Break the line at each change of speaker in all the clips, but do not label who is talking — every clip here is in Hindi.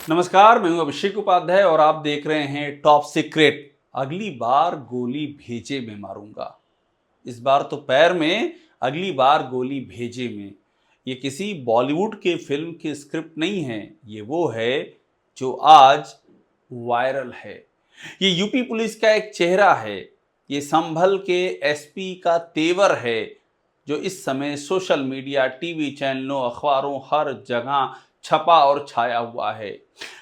नमस्कार, मैं हूं अभिषेक उपाध्याय और आप देख रहे हैं टॉप सीक्रेट। अगली बार गोली भेजे में मारूंगा। इस बार तो पैर में, अगली बार गोली भेजे में। ये किसी बॉलीवुड के फिल्म की स्क्रिप्ट नहीं है, ये वो है जो आज वायरल है। ये यूपी पुलिस का एक चेहरा है, ये संभल के एसपी का तेवर है, जो इस समय सोशल मीडिया, टीवी चैनलों, अखबारों, हर जगह छपा और छाया हुआ है।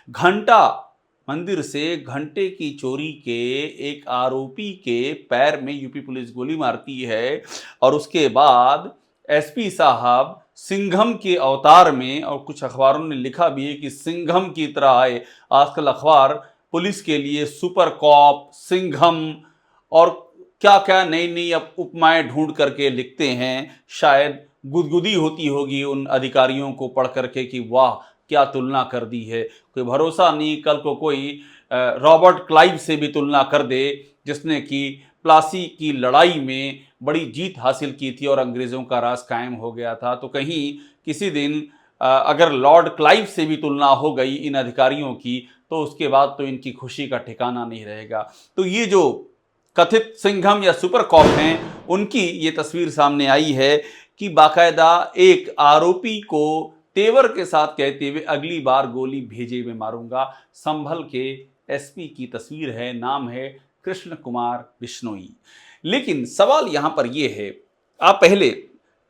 घंटा मंदिर से घंटे की चोरी के एक आरोपी के पैर में यूपी पुलिस गोली मारती है और उसके बाद एसपी साहब सिंघम के अवतार में, और कुछ अखबारों ने लिखा भी है कि सिंघम की तरह आए। आजकल अखबार पुलिस के लिए सुपर कॉप, सिंघम और क्या क्या नई नई उपमाएं ढूंढ करके लिखते हैं। शायद गुदगुदी होती होगी उन अधिकारियों को पढ़ करके कि वाह क्या तुलना कर दी है। कोई भरोसा नहीं, कल को कोई रॉबर्ट क्लाइव से भी तुलना कर दे, जिसने कि प्लासी की लड़ाई में बड़ी जीत हासिल की थी और अंग्रेज़ों का राज कायम हो गया था। तो कहीं किसी दिन अगर लॉर्ड क्लाइव से भी तुलना हो गई इन अधिकारियों की, तो उसके बाद तो इनकी खुशी का ठिकाना नहीं रहेगा। तो ये जो कथित सिंघम या सुपर कॉप हैं, उनकी ये तस्वीर सामने आई है कि बाकायदा एक आरोपी को तेवर के साथ कहते हुए अगली बार गोली भेजे में मारूंगा। संभल के एसपी की तस्वीर है, नाम है कृष्ण कुमार बिश्नोई। लेकिन सवाल यहां पर यह है, आप पहले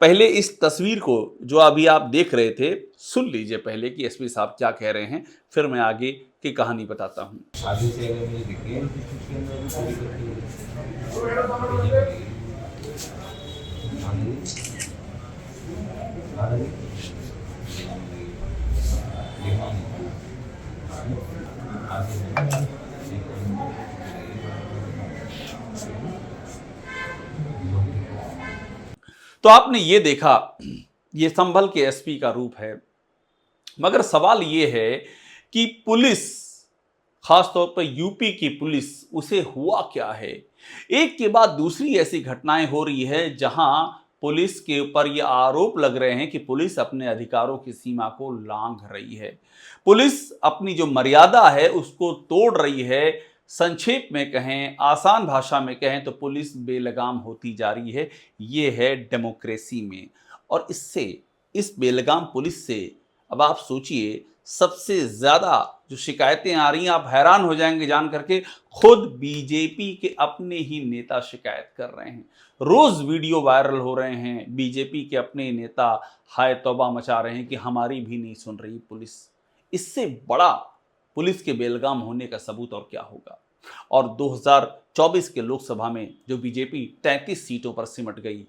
पहले इस तस्वीर को जो अभी आप देख रहे थे सुन लीजिए पहले कि एसपी साहब क्या कह रहे हैं, फिर मैं आगे की कहानी बताता हूं।
आगे से अगर मुझे दिखे उसके अंदर भी पूरी करती है।
तो आपने ये देखा, ये संभल के एसपी का रूप है। मगर सवाल ये है कि पुलिस, खासतौर पर यूपी की पुलिस, उसे हुआ क्या है। एक के बाद दूसरी ऐसी घटनाएं हो रही है जहां पुलिस के ऊपर ये आरोप लग रहे हैं कि पुलिस अपने अधिकारों की सीमा को लांघ रही है। पुलिस अपनी जो मर्यादा है उसको तोड़ रही है। संक्षेप में कहें, आसान भाषा में कहें तो पुलिस बेलगाम होती जा रही है। ये है डेमोक्रेसी में। और इससे, इस बेलगाम पुलिस से अब आप सोचिए, सबसे ज्यादा जो शिकायतें आ रही हैं, आप हैरान हो जाएंगे जान करके, खुद बीजेपी के अपने ही नेता शिकायत कर रहे हैं। रोज वीडियो वायरल हो रहे हैं, बीजेपी के अपने नेता हाय तौबा मचा रहे हैं कि हमारी भी नहीं सुन रही पुलिस। इससे बड़ा पुलिस के बेलगाम होने का सबूत और क्या होगा। और 2024 के लोकसभा में जो बीजेपी 33 सीटों पर सिमट गई,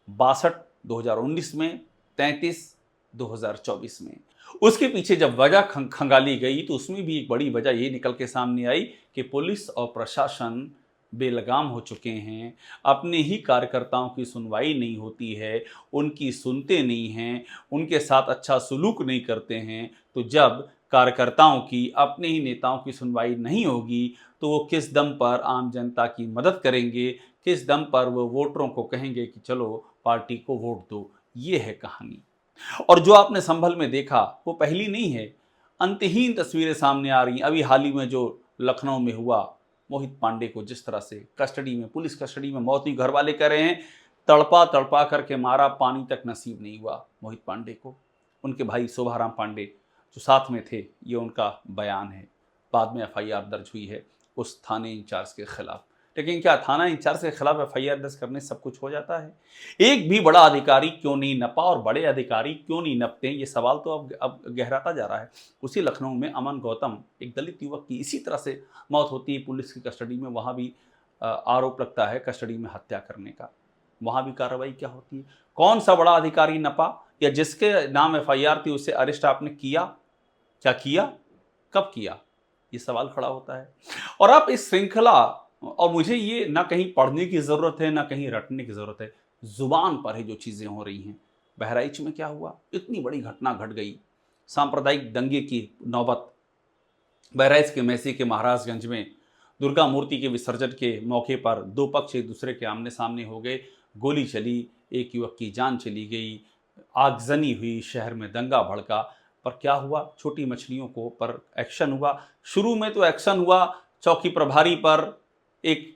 62 2019 में, 33 2024 में, उसके पीछे जब वजह खंगाली गई तो उसमें भी एक बड़ी वजह ये निकल के सामने आई कि पुलिस और प्रशासन बेलगाम हो चुके हैं। अपने ही कार्यकर्ताओं की सुनवाई नहीं होती है, उनकी सुनते नहीं हैं, उनके साथ अच्छा सलूक नहीं करते हैं। तो जब कार्यकर्ताओं की, अपने ही नेताओं की सुनवाई नहीं होगी तो वो किस दम पर आम जनता की मदद करेंगे, किस दम पर वो वोटरों को कहेंगे कि चलो पार्टी को वोट दो। ये है कहानी। और जो आपने संभल में देखा वो पहली नहीं है, अंतहीन तस्वीरें सामने आ रही हैं। अभी हाल ही में जो लखनऊ में हुआ, मोहित पांडे को जिस तरह से कस्टडी में, पुलिस कस्टडी में मौत हुई, घर वाले कह रहे हैं तड़पा तड़पा करके मारा, पानी तक नसीब नहीं हुआ मोहित पांडे को। उनके भाई शोभाराम पांडे जो साथ में थे, ये उनका बयान है। बाद में एफआईआर दर्ज हुई है उस थाने इंचार्ज के खिलाफ। लेकिन क्या थाना इंचार्ज के खिलाफ एफआईआर दर्ज करने सब कुछ हो जाता है? एक भी बड़ा अधिकारी क्यों नहीं नपा और बड़े अधिकारी क्यों नहीं नपते, ये सवाल तो अब गहराता जा रहा है। उसी लखनऊ में अमन गौतम, एक दलित युवक की इसी तरह से मौत होती है पुलिस की कस्टडी में। वहाँ भी आरोप लगता है कस्टडी में हत्या करने का। वहाँ भी कार्रवाई क्या होती है? कौन सा बड़ा अधिकारी नपा, या जिसके नाम एफआईआर थी उससे अरेस्ट आपने किया? क्या किया, कब किया, ये सवाल खड़ा होता है। और आप इस श्रृंखला, और मुझे ये ना कहीं पढ़ने की ज़रूरत है ना कहीं रटने की ज़रूरत है, ज़ुबान पर है जो चीज़ें हो रही हैं। बहराइच में क्या हुआ, इतनी बड़ी घटना घट गई, सांप्रदायिक दंगे की नौबत। बहराइच के मैसी के महाराजगंज में दुर्गा मूर्ति के विसर्जन के मौके पर दो पक्ष एक दूसरे के आमने सामने हो गए, गोली चली, एक युवक की जान चली गई, आगजनी हुई, शहर में दंगा भड़का। पर क्या हुआ, छोटी मछलियों को पर एक्शन हुआ। शुरू में तो एक्शन हुआ चौकी प्रभारी पर, एक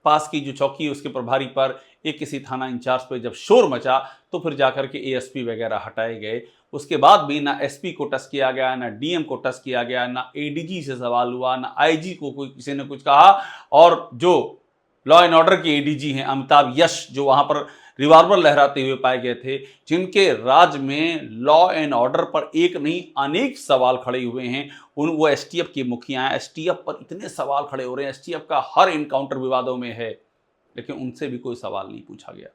पास की जो चौकी है उसके प्रभारी पर, एक किसी थाना इंचार्ज पर जब शोर मचा तो फिर जाकर के एएसपी वगैरह हटाए गए। उसके बाद भी ना एसपी को टच किया गया, ना डीएम को टच किया गया, ना एडीजी से सवाल हुआ, ना आईजी को कोई किसी ने कुछ कहा। और जो लॉ एंड ऑर्डर के एडीजी हैं अमिताभ यश, जो वहां पर रिवॉल्वर लहराते हुए पाए गए थे, जिनके राज में लॉ एंड ऑर्डर पर एक नहीं अनेक सवाल खड़े हुए हैं, वो एसटीएफ के मुखिया हैं। एसटीएफ पर इतने सवाल खड़े हो रहे हैं, एसटीएफ का हर इनकाउंटर विवादों में है, लेकिन उनसे भी कोई सवाल नहीं पूछा गया।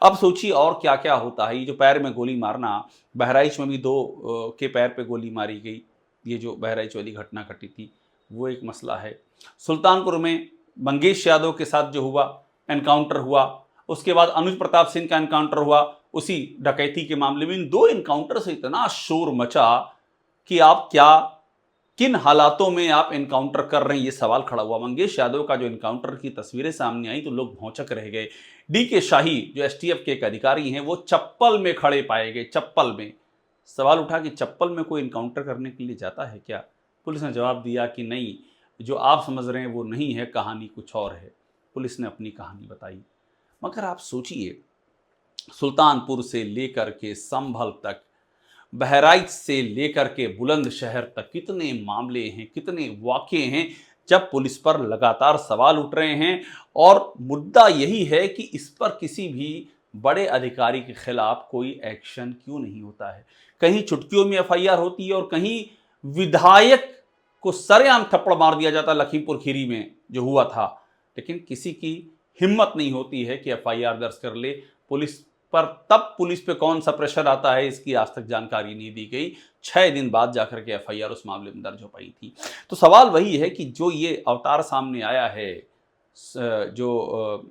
अब सोचिए और क्या क्या होता है। ये जो पैर में गोली मारना, बहराइच में भी 2 के पैर पे गोली मारी गई, ये जो बहराइच वाली घटना घटी थी वो एक मसला है। सुल्तानपुर में मंगेश यादव के साथ जो हुआ एनकाउंटर हुआ, उसके बाद अनुज प्रताप सिंह का एनकाउंटर हुआ उसी डकैती के मामले में। इन 2 एनकाउंटर से इतना शोर मचा कि आप क्या किन हालातों में आप एनकाउंटर कर रहे हैं, ये सवाल खड़ा हुआ। मंगेश यादव का जो एनकाउंटर की तस्वीरें सामने आई तो लोग भौंचक रह गए। डीके शाही जो एसटीएफ के एक अधिकारी हैं वो चप्पल में खड़े पाए गए, चप्पल में। सवाल उठा कि चप्पल में कोई एनकाउंटर करने के लिए जाता है क्या? पुलिस ने जवाब दिया कि नहीं, जो आप समझ रहे हैं वो नहीं है, कहानी कुछ और है। पुलिस ने अपनी कहानी बताई। मगर आप सोचिए, सुल्तानपुर से लेकर के संभल तक, बहराइच से लेकर के बुलंदशहर तक कितने मामले हैं, कितने वाक़े हैं जब पुलिस पर लगातार सवाल उठ रहे हैं। और मुद्दा यही है कि इस पर किसी भी बड़े अधिकारी के खिलाफ कोई एक्शन क्यों नहीं होता है। कहीं चुटकियों में एफआईआर होती है और कहीं विधायक को सरेआम थप्पड़ मार दिया जाता, लखीमपुर खीरी में जो हुआ था, लेकिन किसी की हिम्मत नहीं होती है कि एफआईआर दर्ज कर ले। पुलिस पर तब पुलिस पे कौन सा प्रेशर आता है इसकी आज तक जानकारी नहीं दी गई। 6 दिन बाद जाकर के एफआईआर उस मामले में दर्ज हो पाई थी। तो सवाल वही है कि जो ये अवतार सामने आया है जो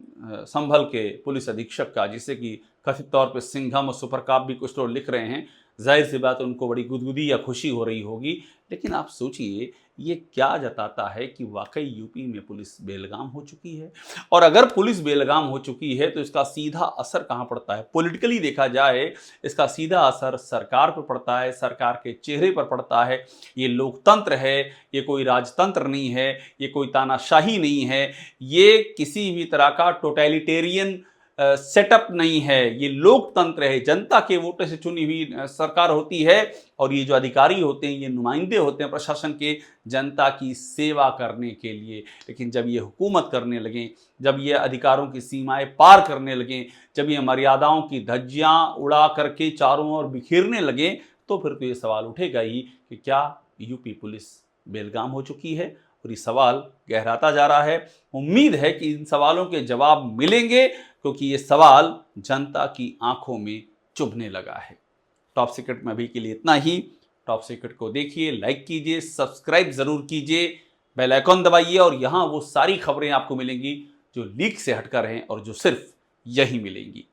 संभल के पुलिस अधीक्षक का, जिसे कि कथित तौर पे सिंघम और सुपरकाप भी कुछ लोग लिख रहे हैं, जाहिर सी बात उनको बड़ी गुदगुदी या खुशी हो रही होगी। लेकिन आप सोचिए ये क्या जताता है कि वाकई यूपी में पुलिस बेलगाम हो चुकी है। और अगर पुलिस बेलगाम हो चुकी है तो इसका सीधा असर कहाँ पड़ता है? पॉलिटिकली देखा जाए इसका सीधा असर सरकार पर पड़ता है, सरकार के चेहरे पर पड़ता है। ये लोकतंत्र है, ये कोई राजतंत्र नहीं है, ये कोई तानाशाही नहीं है, ये किसी भी तरह का टोटलिटेरियन सेटअप नहीं है। ये लोकतंत्र है, जनता के वोटों से चुनी हुई सरकार होती है। और ये जो अधिकारी होते हैं, ये नुमाइंदे होते हैं प्रशासन के, जनता की सेवा करने के लिए। लेकिन जब ये हुकूमत करने लगें, जब ये अधिकारों की सीमाएं पार करने लगें, जब ये मर्यादाओं की धज्जियां उड़ा करके चारों ओर बिखेरने लगें, तो फिर तो ये सवाल उठेगा ही कि क्या यूपी पुलिस बेलगाम हो चुकी है। और ये सवाल गहराता जा रहा है। उम्मीद है कि इन सवालों के जवाब मिलेंगे, क्योंकि ये सवाल जनता की आंखों में चुभने लगा है। टॉप सीक्रेट में अभी के लिए इतना ही। टॉप सीक्रेट को देखिए, लाइक कीजिए, सब्सक्राइब जरूर कीजिए, बेल आइकॉन दबाइए और यहाँ वो सारी खबरें आपको मिलेंगी जो लीक से हटकर हैं और जो सिर्फ यही मिलेंगी।